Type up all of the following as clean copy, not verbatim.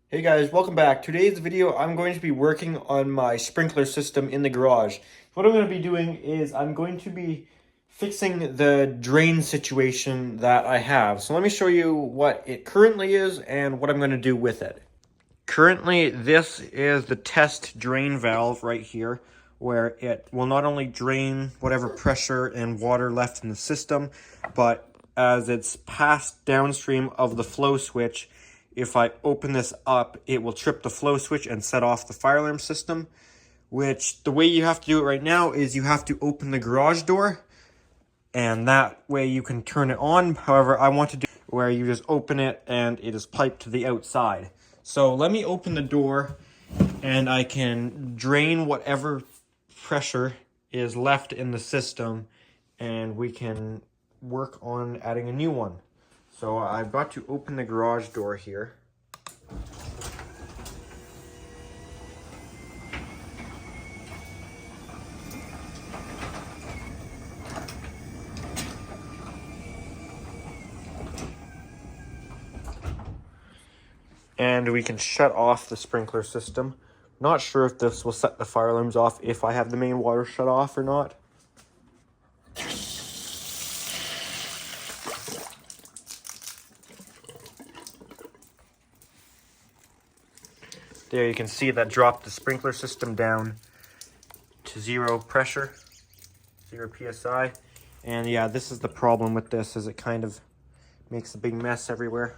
Hey guys, welcome back. Today's video, I'm going to be working on my sprinkler system in the garage. What I'm going to be doing is I'm going to be fixing the drain situation that I have. So let me show you what it currently is and what I'm going to do with it. Currently, this is the test drain valve right here, where it will not only drain whatever pressure and water left in the system, but as it's passed downstream of the flow switch, if I open this up, it will trip the flow switch and set off the fire alarm system, which the way you have to do it right now is you have to open the garage door, and that way you can turn it on. However, I want to do where you just open it and it is piped to the outside. So let me open the door and I can drain whatever pressure is left in the system and we can work on adding a new one. So I've got to open the garage door here. And we can shut off the sprinkler system. Not sure if this will set the fire alarms off if I have the main water shut off or not. There you can see that dropped the sprinkler system down to zero pressure, 0 PSI. And yeah, this is the problem with this, is it kind of makes a big mess everywhere.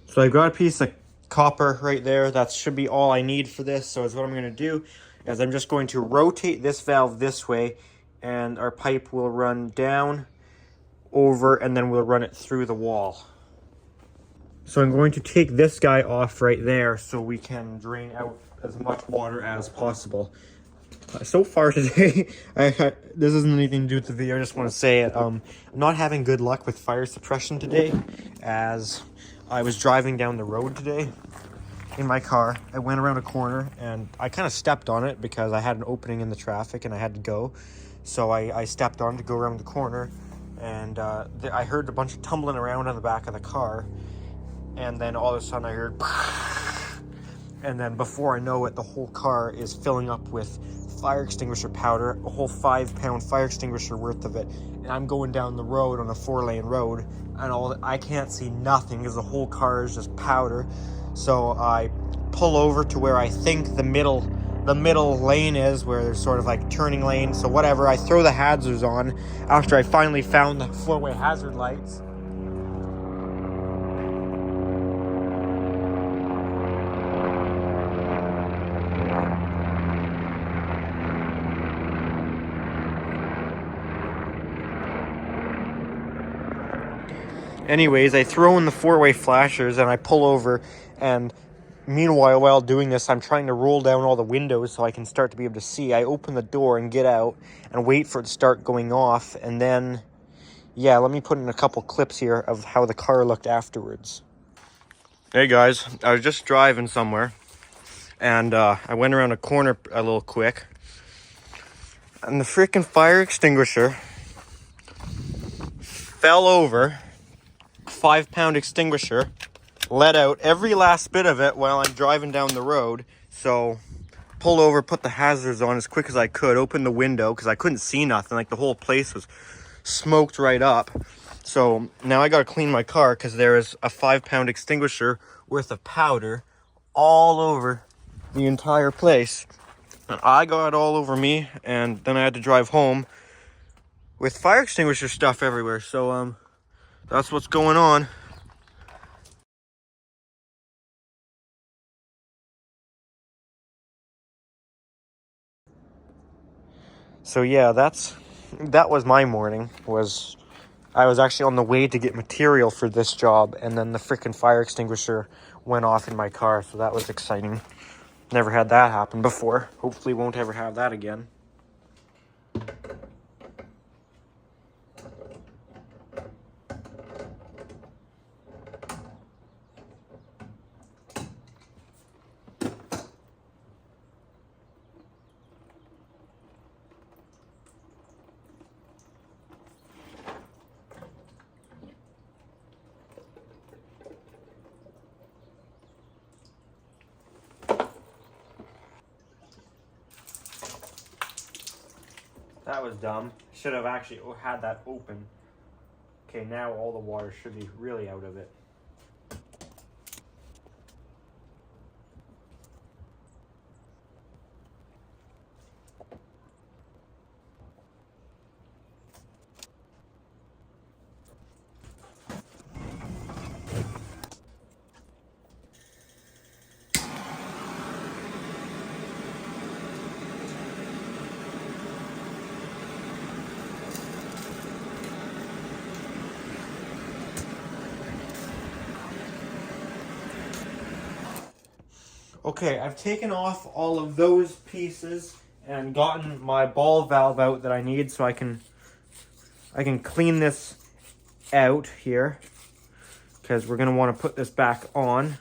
So I've got a piece of copper right there. That should be all I need for this. So is what I'm going to do is I'm just going to rotate this valve this way and our pipe will run down, over, and then we'll run it through the wall. So I'm going to take this guy off right there so we can drain out as much water as possible. So far today, this isn't anything to do with the video, I just want to say it. I'm not having good luck with fire suppression today, as I was driving down the road today in my car. I went around a corner and I kind of stepped on it because I had an opening in the traffic and I had to go. So I stepped on to go around the corner, and I heard a bunch of tumbling around on the back of the car. And then all of a sudden I heard, and then before I know it, the whole car is filling up with fire extinguisher powder, a whole 5-pound fire extinguisher worth of it. And I'm going down the road on a 4-lane road, and I can't see nothing because the whole car is just powder. So I pull over to where I think the middle lane is, where there's sort of like turning lane. So whatever, I throw the hazards on after I finally found the 4-way hazard lights. Anyways, I throw in the 4-way flashers and I pull over, and meanwhile, while doing this, I'm trying to roll down all the windows so I can start to be able to see. I open the door and get out and wait for it to start going off, and then, yeah, let me put in a couple clips here of how the car looked afterwards. Hey guys, I was just driving somewhere, and I went around a corner a little quick, and the freaking fire extinguisher fell over. 5-pound extinguisher, let out every last bit of it while I'm driving down the road. So pull over, put the hazards on as quick as I could, open the window because I couldn't see nothing. Like, the whole place was smoked right up. So now I gotta clean my car because there is a 5-pound extinguisher worth of powder all over the entire place. And I got it all over me, and then I had to drive home with fire extinguisher stuff everywhere. So that's what's going on. So yeah, that was my morning. I was actually on the way to get material for this job, and then the freaking fire extinguisher went off in my car, so that was exciting. Never had that happen before. Hopefully won't ever have that again. That was dumb. Should have actually had that open. Okay, now all the water should be really out of it. Okay, I've taken off all of those pieces and gotten my ball valve out that I need so I can clean this out here because we're going to want to put this back on.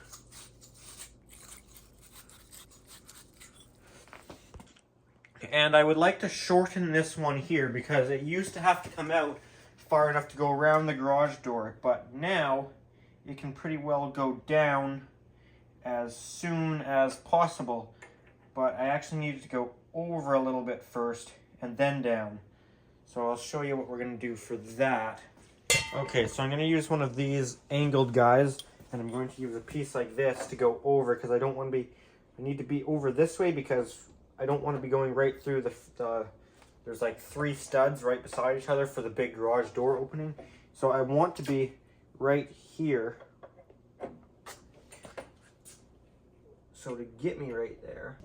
And I would like to shorten this one here because it used to have to come out far enough to go around the garage door, but now it can pretty well go down as soon as possible, but I actually need it to go over a little bit first and then down. So I'll show you what we're going to do for that. Okay, so I'm going to use one of these angled guys, and I'm going to use a piece like this to go over because I don't want to be, I need to be over this way because I don't want to be going right through the there's like 3 studs right beside each other for the big garage door opening. So I want to be right here. So to get me right there,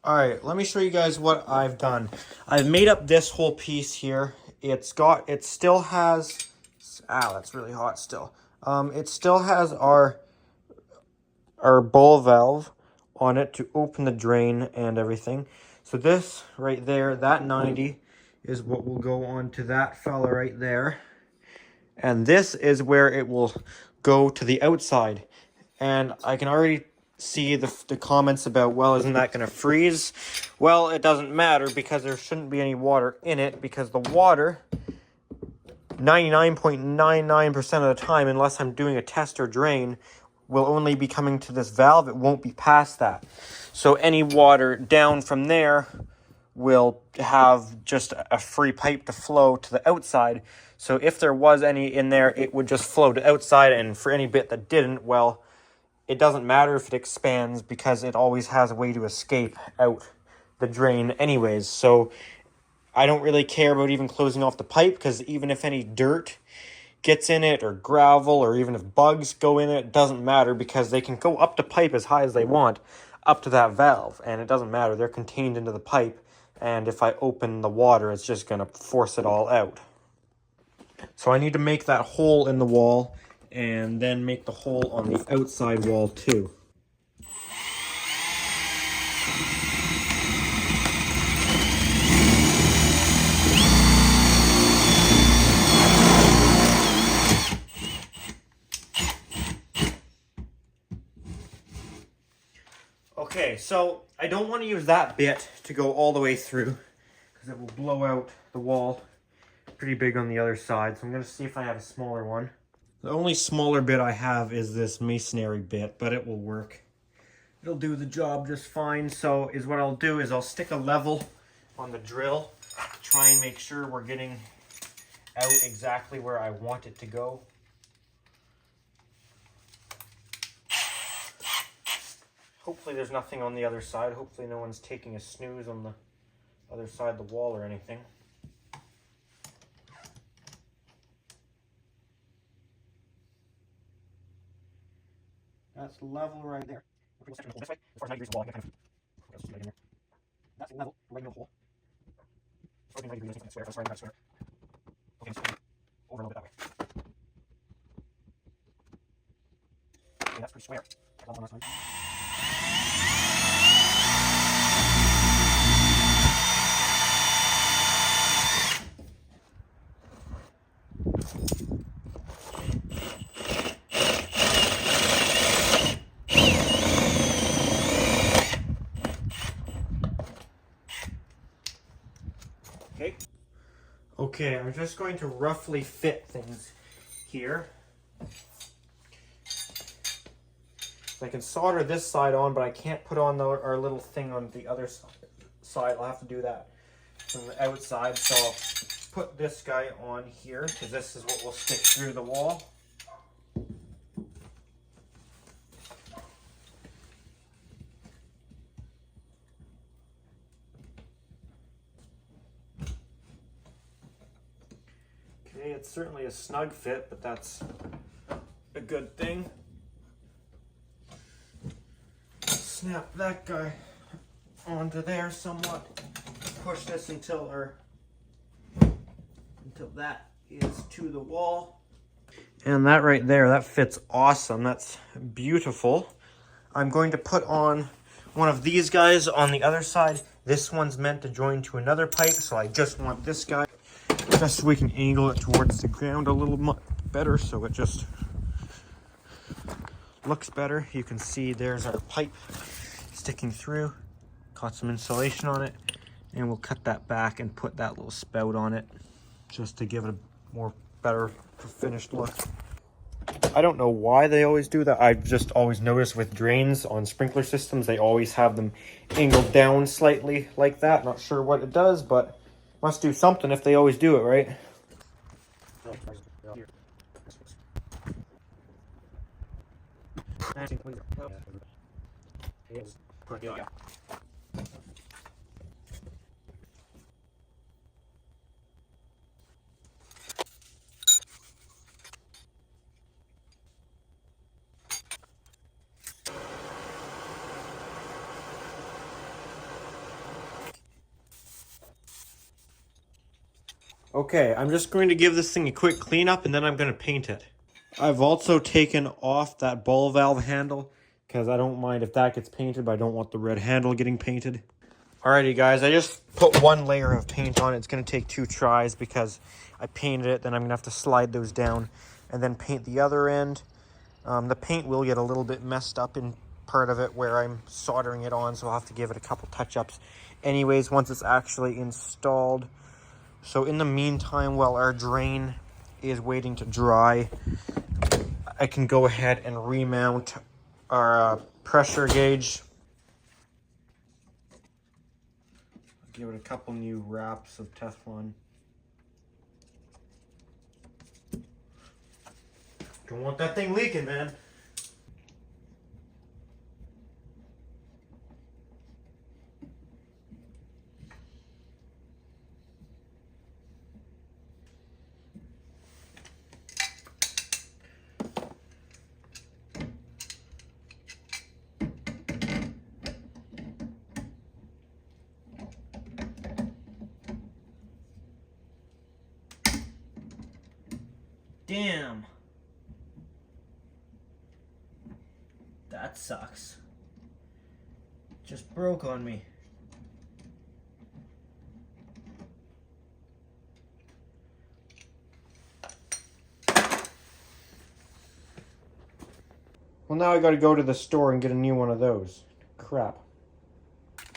All right, let me show you guys what I've done. I've made up this whole piece here. It still has, that's really hot still. It still has our ball valve on it to open the drain and everything. So this right there, that 90 is what will go on to that fella right there. And this is where it will go to the outside. And I can already see the comments about, well, isn't that going to freeze? Well, it doesn't matter because there shouldn't be any water in it, because the water, 99.99% of the time, unless I'm doing a test or drain, will only be coming to this valve. It won't be past that. So any water down from there will have just a free pipe to flow to the outside. So if there was any in there, it would just flow to outside, and for any bit that didn't, well, it doesn't matter if it expands because it always has a way to escape out the drain anyways. So I don't really care about even closing off the pipe, because even if any dirt gets in it or gravel or even if bugs go in it, it doesn't matter, because they can go up the pipe as high as they want up to that valve, and it doesn't matter. They're contained into the pipe, and if I open the water, it's just going to force it all out. So I need to make that hole in the wall and then make the hole on the outside wall too. Okay, so I don't want to use that bit to go all the way through, because it will blow out the wall pretty big on the other side. So I'm going to see if I have a smaller one. The only smaller bit I have is this masonry bit, but it will work. It'll do the job just fine. So what I'll do is I'll stick a level on the drill to try and make sure we're getting out exactly where I want it to go. Hopefully there's nothing on the other side. Hopefully no one's taking a snooze on the other side of the wall or anything. That's level right there. This way, as far as 90 degrees wall, I kind of right in there. That's level, right in the hole. So 90 degrees, I square, that's right, square. Okay, so over a little bit that way. Okay, that's pretty square. Level on that side. Okay, I'm just going to roughly fit things here. So I can solder this side on, but I can't put on our little thing on the other side. I'll have to do that from the outside. So I'll put this guy on here, because this is what will stick through the wall. Okay, it's certainly a snug fit, but that's a good thing. Snap that guy onto there somewhat. Push this until that is to the wall. And that right there, that fits awesome. That's beautiful. I'm going to put on one of these guys on the other side. This one's meant to join to another pipe, so I just want this guy, just so we can angle it towards the ground a little better, so it just looks better. You can see there's our pipe sticking through. Got some insulation on it, and we'll cut that back and put that little spout on it just to give it a better finished look. I don't know why they always do that. I've just always noticed with drains on sprinkler systems, they always have them angled down slightly like that. Not sure what it does, but must do something if they always do it, right? Okay, I'm just going to give this thing a quick cleanup and then I'm going to paint it. I've also taken off that ball valve handle because I don't mind if that gets painted, but I don't want the red handle getting painted. Alrighty guys, I just put one layer of paint on it. It's going to take 2 tries because I painted it, then I'm going to have to slide those down and then paint the other end. The paint will get a little bit messed up in part of it where I'm soldering it on, so I'll have to give it a couple touch-ups anyways once it's actually installed. So in the meantime, while our drain is waiting to dry, I can go ahead and remount our pressure gauge. Give it a couple new wraps of Teflon. Don't want that thing leaking, man. Damn. That sucks. Just broke on me. Well, now I gotta go to the store and get a new one of those. Crap.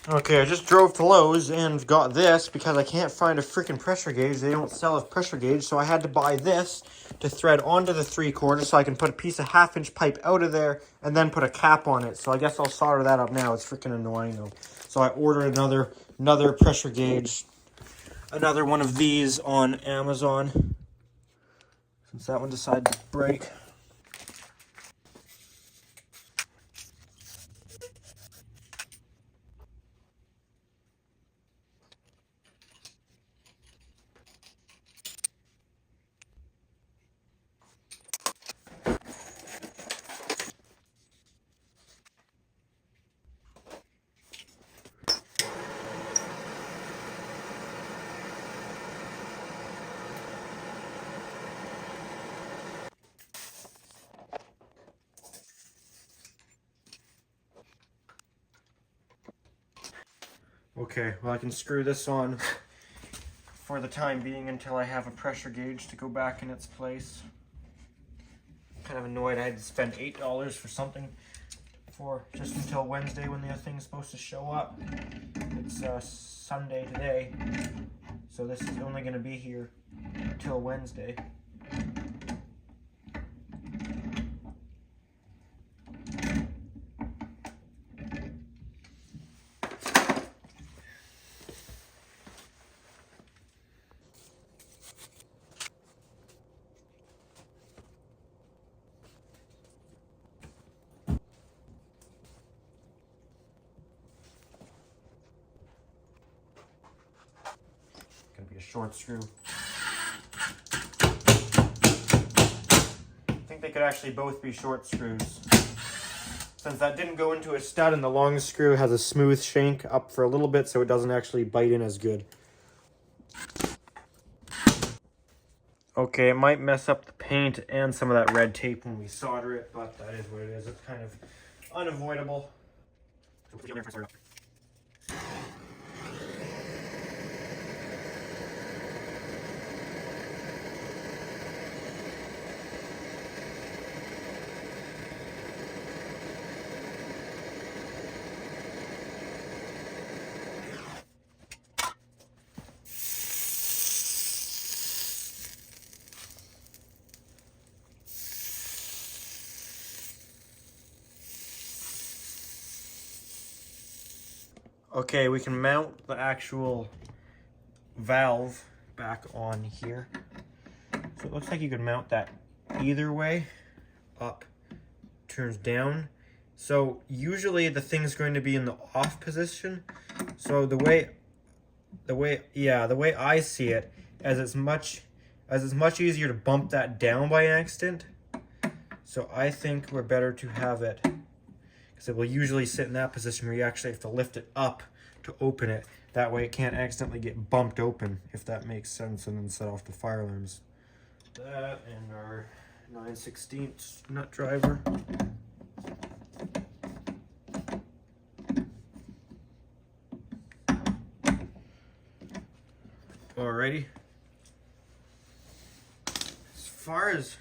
Okay, I just drove to Lowe's and got this because I can't find a freaking pressure gauge. They don't sell a pressure gauge, so I had to buy this to thread onto the 3/4 so I can put a piece of 1/2-inch pipe out of there and then put a cap on it. So I guess I'll solder that up now. It's freaking annoying though. So I ordered another pressure gauge, another one of these on Amazon, since that one decided to break. Okay, well I can screw this on for the time being until I have a pressure gauge to go back in its place. Kind of annoyed I had to spend $8 for something for just until Wednesday when the thing's supposed to show up. It's Sunday today, so this is only going to be here till Wednesday. Gonna be a short screw. I think they could actually both be short screws. Since that didn't go into a stud and the long screw has a smooth shank up for a little bit so it doesn't actually bite in as good. Okay, it might mess up the paint and some of that red tape when we solder it, but that is what it is. It's kind of unavoidable. Okay, we can mount the actual valve back on here. So it looks like you can mount that either way. Up, turns down. So usually the thing's going to be in the off position. So the way I see it, as it's much easier to bump that down by accident. So I think we're better to have it, because it will usually sit in that position where you actually have to lift it up to open it. That way it can't accidentally get bumped open, if that makes sense, and then set off the fire alarms. That and our 9/16 nut driver. Alrighty. As far as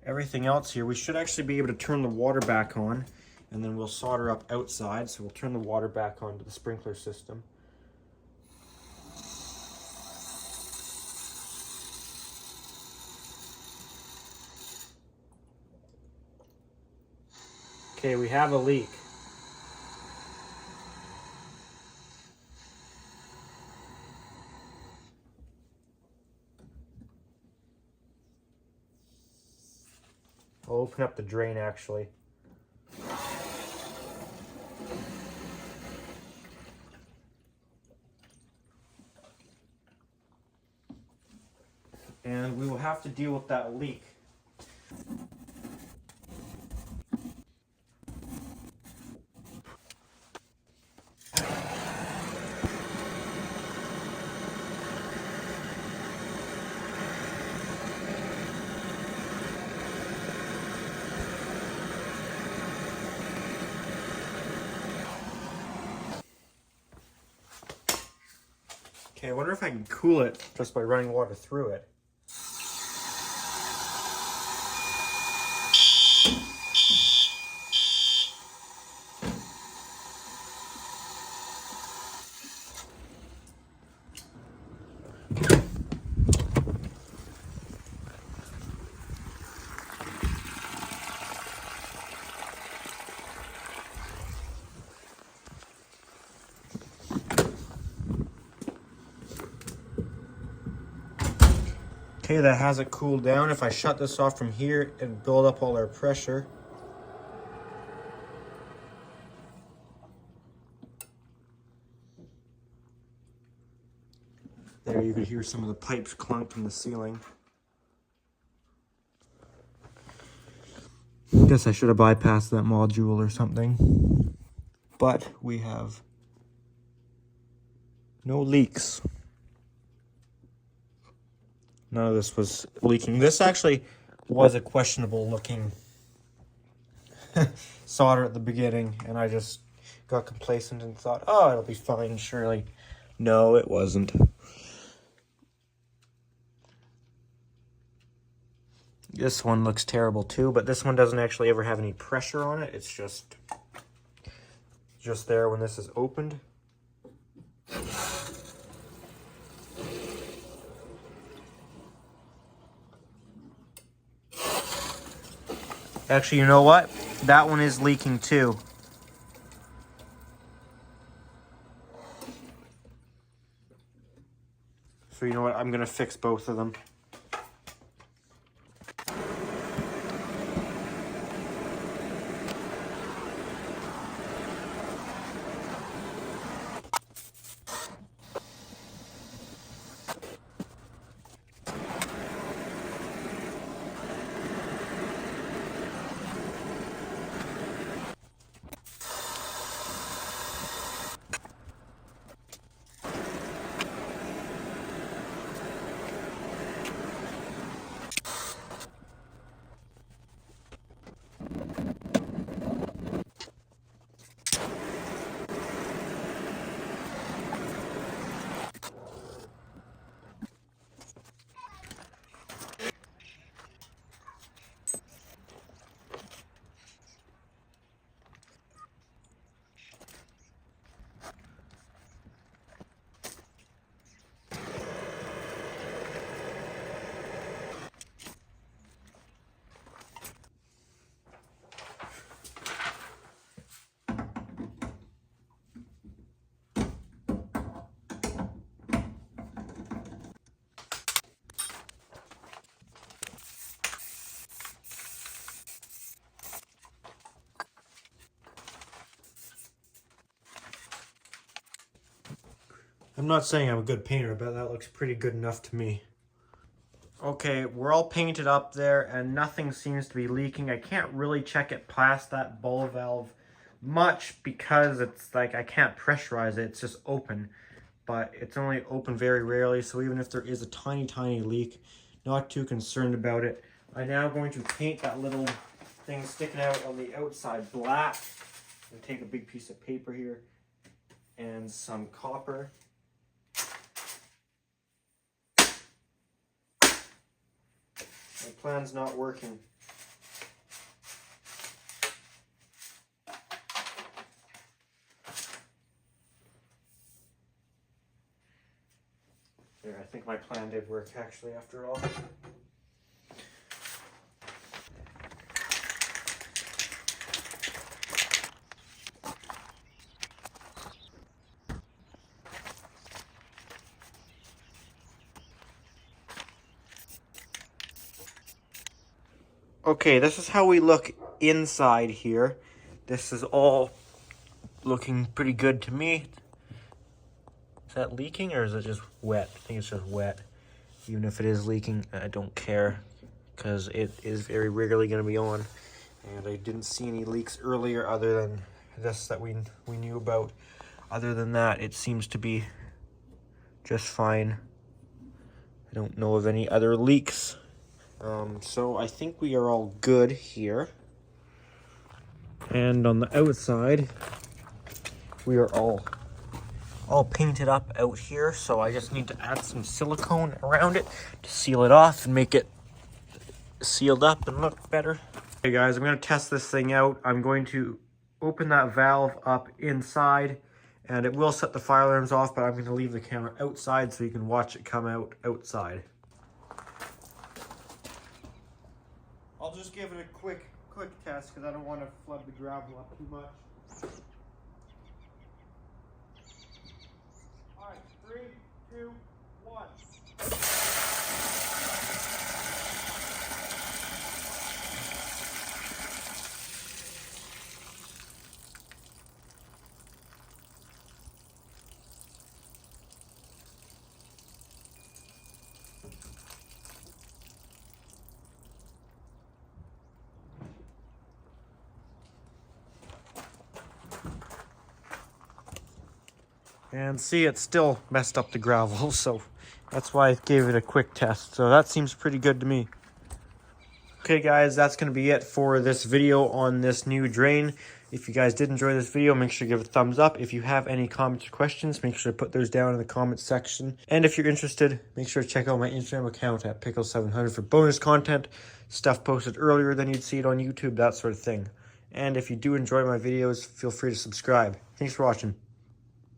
everything else here, we should actually be able to turn the water back on, and then we'll solder up outside. So we'll turn the water back on to the sprinkler system. Okay, we have a leak. I'll open up the drain actually. And we will have to deal with that leak. Okay, I wonder if I can cool it just by running water through it. Okay, that has it cooled down. If I shut this off from here, it'd build up all our pressure. There, you could hear some of the pipes clunk from the ceiling. Guess I should have bypassed that module or something. But we have no leaks. None of this was leaking. This actually was a questionable looking solder at the beginning, and I just got complacent and thought, oh, it'll be fine, surely. No, it wasn't. This one looks terrible too, but this one doesn't actually ever have any pressure on it. It's just there when this is opened. Actually, you know what? That one is leaking too. So you know what? I'm gonna fix both of them. I'm not saying I'm a good painter, but that looks pretty good enough to me. Okay, we're all painted up there and nothing seems to be leaking. I can't really check it past that ball valve much because it's like I can't pressurize it. It's just open, but it's only open very rarely. So even if there is a tiny leak, not too concerned about it. I'm now going to paint that little thing sticking out on the outside black. I'm going to take a big piece of paper here and some copper. My plan's not working. There, I think my plan did work actually after all. Okay, this is how we look inside here. This is all looking pretty good to me. Is that leaking or is it just wet? I think it's just wet. Even if it is leaking, I don't care because it is very rarely going to be on. And I didn't see any leaks earlier other than this that we knew about. Other than that, it seems to be just fine. I don't know of any other leaks. So I think we are all good here. And on the outside, we are all painted up out here. So I just need to add some silicone around it to seal it off and make it sealed up and look better. Okay guys, I'm going to test this thing out. I'm going to open that valve up inside and it will set the fire alarms off, but I'm going to leave the camera outside so you can watch it come out outside. I'll just give it a quick test because I don't want to flood the gravel up too much. Alright, 3, 2, 1. And see, it still messed up the gravel, so that's why I gave it a quick test. So that seems pretty good to me. Okay guys, that's going to be it for this video on this new drain. If you guys did enjoy this video, make sure to give it a thumbs up. If you have any comments or questions, make sure to put those down in the comments section. And if you're interested, make sure to check out my Instagram account at Pickle700 for bonus content, stuff posted earlier than you'd see it on YouTube, that sort of thing. And if you do enjoy my videos, feel free to subscribe. Thanks for watching.